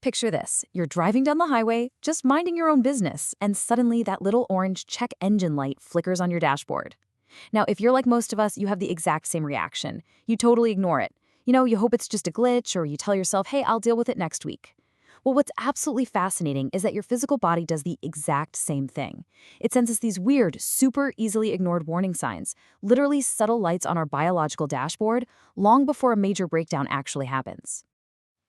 Picture this. You're driving down the highway, just minding your own business, and suddenly that little orange check engine light flickers on your dashboard. Now, if you're like most of us, you have the exact same reaction. You totally ignore it. You hope it's just a glitch, or you tell yourself, hey, I'll deal with it next week. Well, what's absolutely fascinating is that your physical body does the exact same thing. It sends us these weird, super easily ignored warning signs, literally subtle lights on our biological dashboard, long before a major breakdown actually happens.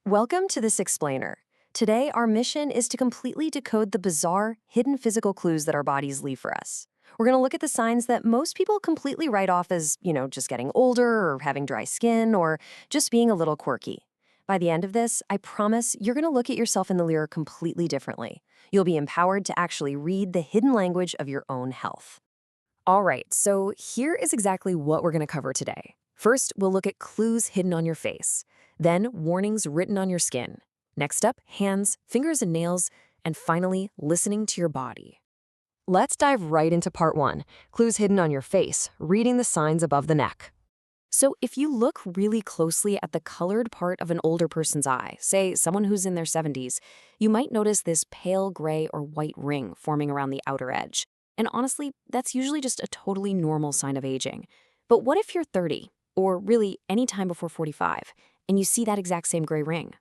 Welcome to This Explainer. Today, our mission is to completely decode the bizarre, hidden physical clues that our bodies leave for us. We're going to look at the signs that most people completely write off as, just getting older or having dry skin or just being a little quirky. By the end of this, I promise you're going to look at yourself in the mirror completely differently. You'll be empowered to actually read the hidden language of your own health. All right, so here is exactly what we're going to cover today. First, we'll look at clues hidden on your face. Then, warnings written on your skin. Next up, hands, fingers, and nails. And finally, listening to your body. Let's dive right into part 1, clues hidden on your face, reading the signs above the neck. So if you look really closely at the colored part of an older person's eye, say someone who's in their 70s, you might notice this pale gray or white ring forming around the outer edge. And honestly, that's usually just a totally normal sign of aging. But what if you're 30, or really any time before 45, and you see that exact same gray ring?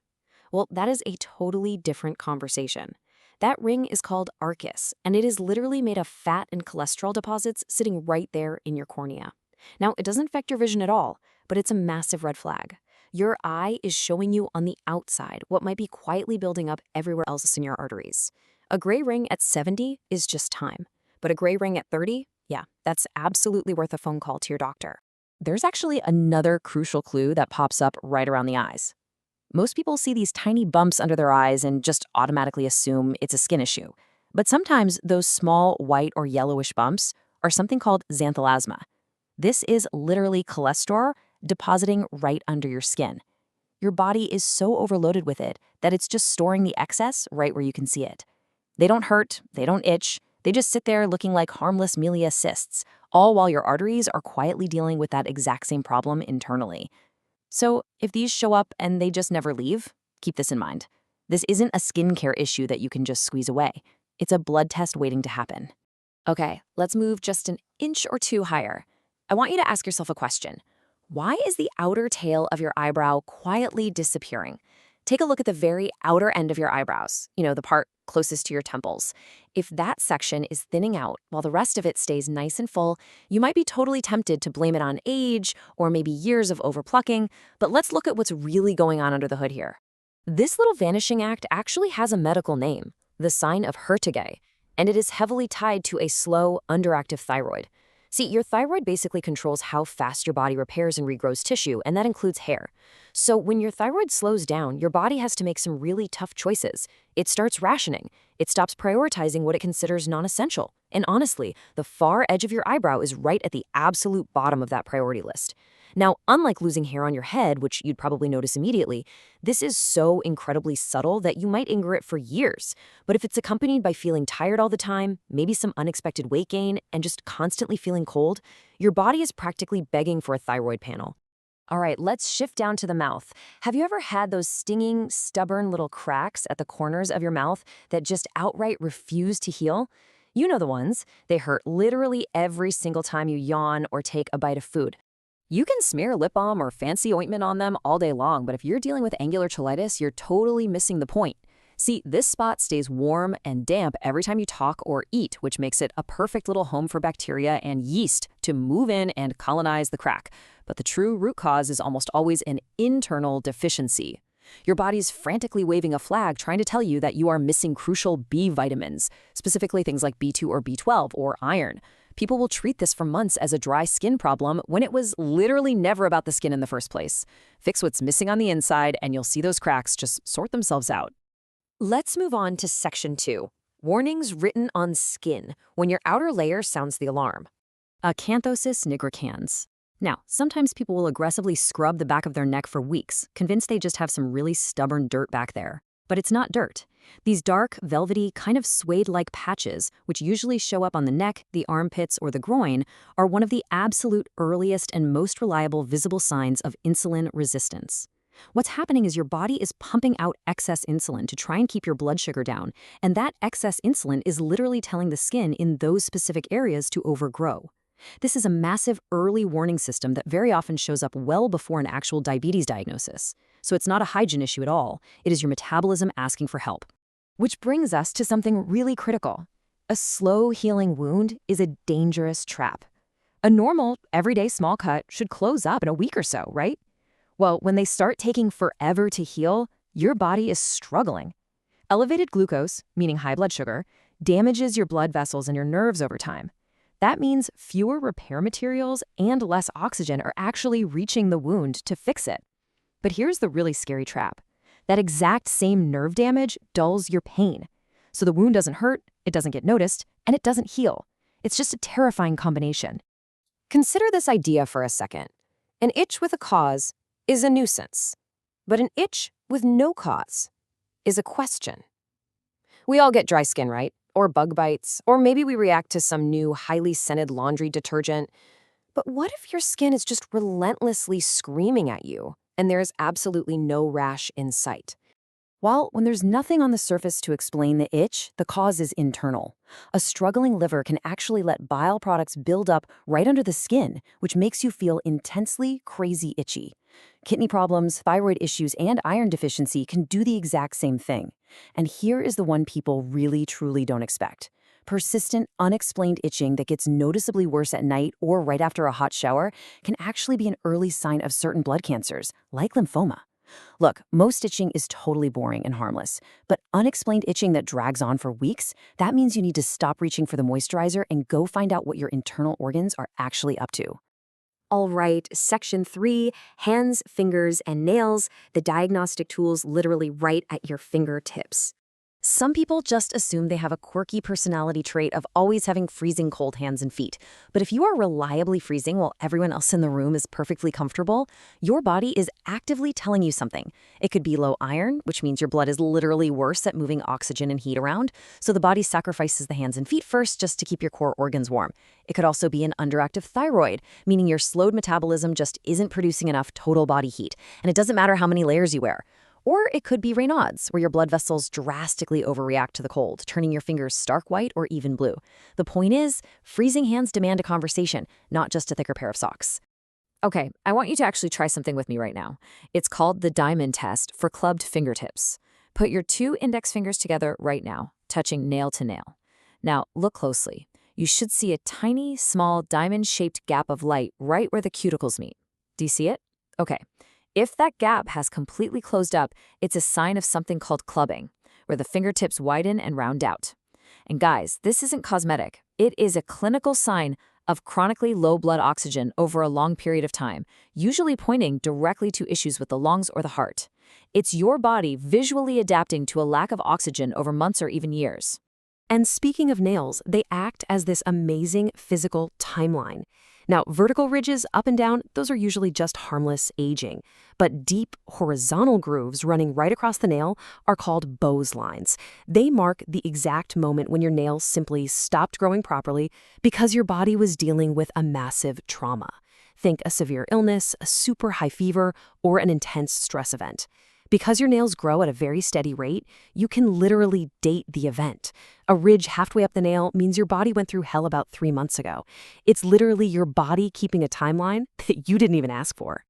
Well, that is a totally different conversation. That ring is called arcus, and it is literally made of fat and cholesterol deposits sitting right there in your cornea. Now, it doesn't affect your vision at all, but it's a massive red flag. Your eye is showing you on the outside what might be quietly building up everywhere else in your arteries. A gray ring at 70 is just time, but a gray ring at 30, yeah, that's absolutely worth a phone call to your doctor. There's actually another crucial clue that pops up right around the eyes. Most people see these tiny bumps under their eyes and just automatically assume it's a skin issue. But sometimes those small white or yellowish bumps are something called xanthelasma. This is literally cholesterol depositing right under your skin. Your body is so overloaded with it that it's just storing the excess right where you can see it. They don't hurt, they don't itch, they just sit there looking like harmless melia cysts, all while your arteries are quietly dealing with that exact same problem internally. So if these show up and they just never leave, keep this in mind. This isn't a skincare issue that you can just squeeze away. It's a blood test waiting to happen. Okay, let's move just an inch or two higher. I want you to ask yourself a question. Why is the outer tail of your eyebrow quietly disappearing? Take a look at the very outer end of your eyebrows, the part closest to your temples. If that section is thinning out while the rest of it stays nice and full, you might be totally tempted to blame it on age or maybe years of overplucking, but let's look at what's really going on under the hood here. This little vanishing act actually has a medical name, the sign of Hurtige, and it is heavily tied to a slow, underactive thyroid. See, your thyroid basically controls how fast your body repairs and regrows tissue, and that includes hair. So when your thyroid slows down, your body has to make some really tough choices. It starts rationing. It stops prioritizing what it considers non-essential. And honestly, the far edge of your eyebrow is right at the absolute bottom of that priority list. Now, unlike losing hair on your head, which you'd probably notice immediately, this is so incredibly subtle that you might ignore it for years. But if it's accompanied by feeling tired all the time, maybe some unexpected weight gain, and just constantly feeling cold, your body is practically begging for a thyroid panel. All right, let's shift down to the mouth. Have you ever had those stinging, stubborn little cracks at the corners of your mouth that just outright refuse to heal? You know the ones. They hurt literally every single time you yawn or take a bite of food. You can smear lip balm or fancy ointment on them all day long, but if you're dealing with angular cheilitis, you're totally missing the point. See, this spot stays warm and damp every time you talk or eat, which makes it a perfect little home for bacteria and yeast to move in and colonize the crack. But the true root cause is almost always an internal deficiency. Your body's frantically waving a flag trying to tell you that you are missing crucial B vitamins, specifically things like B2 or B12 or iron. People will treat this for months as a dry skin problem when it was literally never about the skin in the first place. Fix what's missing on the inside and you'll see those cracks just sort themselves out. Let's move on to section 2, warnings written on skin when your outer layer sounds the alarm. Acanthosis nigricans. Now, sometimes people will aggressively scrub the back of their neck for weeks, convinced they just have some really stubborn dirt back there. But it's not dirt. These dark, velvety, kind of suede-like patches, which usually show up on the neck, the armpits, or the groin, are one of the absolute earliest and most reliable visible signs of insulin resistance. What's happening is your body is pumping out excess insulin to try and keep your blood sugar down, and that excess insulin is literally telling the skin in those specific areas to overgrow. This is a massive early warning system that very often shows up well before an actual diabetes diagnosis. So it's not a hygiene issue at all. It is your metabolism asking for help. Which brings us to something really critical. A slow healing wound is a dangerous trap. A normal, everyday small cut should close up in a week or so, right? Well, when they start taking forever to heal, your body is struggling. Elevated glucose, meaning high blood sugar, damages your blood vessels and your nerves over time. That means fewer repair materials and less oxygen are actually reaching the wound to fix it. But here's the really scary trap. That exact same nerve damage dulls your pain. So the wound doesn't hurt, it doesn't get noticed, and it doesn't heal. It's just a terrifying combination. Consider this idea for a second. An itch with a cause is a nuisance, but an itch with no cause is a question. We all get dry skin, right? Or bug bites, or maybe we react to some new highly scented laundry detergent. But what if your skin is just relentlessly screaming at you and there is absolutely no rash in sight? Well, when there's nothing on the surface to explain the itch, the cause is internal. A struggling liver can actually let bile products build up right under the skin, which makes you feel intensely crazy itchy. Kidney problems, thyroid issues, and iron deficiency can do the exact same thing. And here is the one people really truly don't expect. Persistent, unexplained itching that gets noticeably worse at night or right after a hot shower can actually be an early sign of certain blood cancers, like lymphoma. Look, most itching is totally boring and harmless, but unexplained itching that drags on for weeks, that means you need to stop reaching for the moisturizer and go find out what your internal organs are actually up to. All right, Section 3, hands, fingers, and nails, the diagnostic tools literally right at your fingertips. Some people just assume they have a quirky personality trait of always having freezing cold hands and feet. But if you are reliably freezing while everyone else in the room is perfectly comfortable, your body is actively telling you something. It could be low iron, which means your blood is literally worse at moving oxygen and heat around, so the body sacrifices the hands and feet first just to keep your core organs warm. It could also be an underactive thyroid, meaning your slowed metabolism just isn't producing enough total body heat, and it doesn't matter how many layers you wear. Or it could be Raynaud's, where your blood vessels drastically overreact to the cold, turning your fingers stark white or even blue. The point is, freezing hands demand a conversation, not just a thicker pair of socks. Okay, I want you to actually try something with me right now. It's called the diamond test for clubbed fingertips. Put your 2 index fingers together right now, touching nail to nail. Now, look closely. You should see a tiny, small, diamond-shaped gap of light right where the cuticles meet. Do you see it? Okay. If that gap has completely closed up, it's a sign of something called clubbing, where the fingertips widen and round out. And guys, this isn't cosmetic. It is a clinical sign of chronically low blood oxygen over a long period of time, usually pointing directly to issues with the lungs or the heart. It's your body visually adapting to a lack of oxygen over months or even years. And speaking of nails, they act as this amazing physical timeline. Now, vertical ridges up and down, those are usually just harmless aging. But deep horizontal grooves running right across the nail are called Bowes lines. They mark the exact moment when your nails simply stopped growing properly because your body was dealing with a massive trauma. Think a severe illness, a super high fever, or an intense stress event. Because your nails grow at a very steady rate, you can literally date the event. A ridge halfway up the nail means your body went through hell about 3 months ago. It's literally your body keeping a timeline that you didn't even ask for.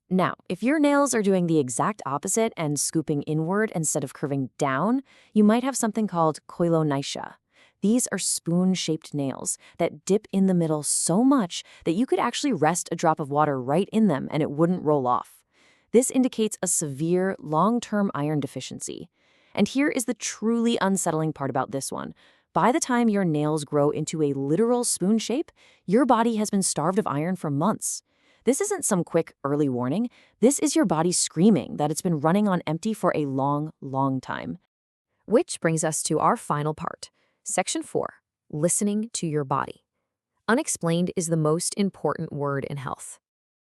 Now, if your nails are doing the exact opposite and scooping inward instead of curving down, you might have something called koilonychia. These are spoon-shaped nails that dip in the middle so much that you could actually rest a drop of water right in them and it wouldn't roll off. This indicates a severe, long-term iron deficiency. And here is the truly unsettling part about this one. By the time your nails grow into a literal spoon shape, your body has been starved of iron for months. This isn't some quick early warning. This is your body screaming that it's been running on empty for a long, long time. Which brings us to our final part. Section 4, listening to your body. Unexplained is the most important word in health.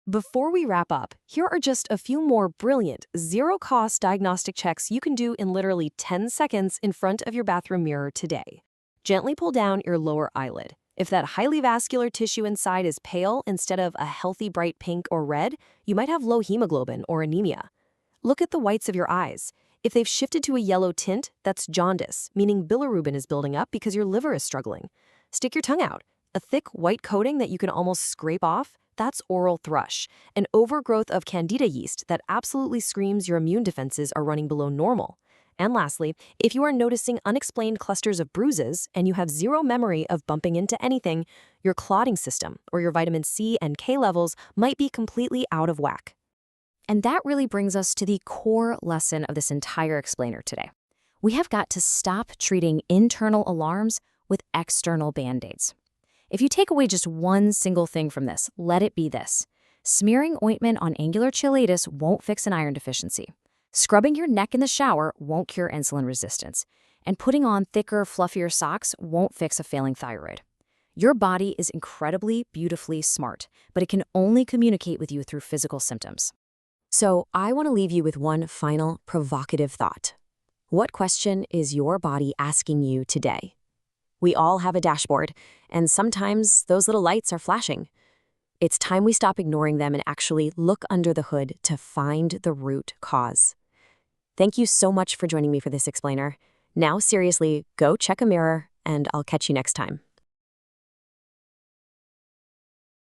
Before we wrap up, here are just a few more brilliant, zero-cost diagnostic checks you can do in literally 10 seconds in front of your bathroom mirror today. Gently pull down your lower eyelid. If that highly vascular tissue inside is pale instead of a healthy bright pink or red, you might have low hemoglobin or anemia. Look at the whites of your eyes. If they've shifted to a yellow tint, that's jaundice, meaning bilirubin is building up because your liver is struggling. Stick your tongue out. A thick white coating that you can almost scrape off, that's oral thrush, an overgrowth of candida yeast that absolutely screams your immune defenses are running below normal. And lastly, if you are noticing unexplained clusters of bruises and you have zero memory of bumping into anything, your clotting system or your vitamin C and K levels might be completely out of whack. And that really brings us to the core lesson of this entire explainer today. We have got to stop treating internal alarms with external band-aids. If you take away just one single thing from this, let it be this. Smearing ointment on angular cheilitis won't fix an iron deficiency. Scrubbing your neck in the shower won't cure insulin resistance. And putting on thicker, fluffier socks won't fix a failing thyroid. Your body is incredibly, beautifully smart, but it can only communicate with you through physical symptoms. So I want to leave you with one final provocative thought. What question is your body asking you today? We all have a dashboard, and sometimes those little lights are flashing. It's time we stop ignoring them and actually look under the hood to find the root cause. Thank you so much for joining me for this explainer. Now, seriously, go check a mirror, and I'll catch you next time.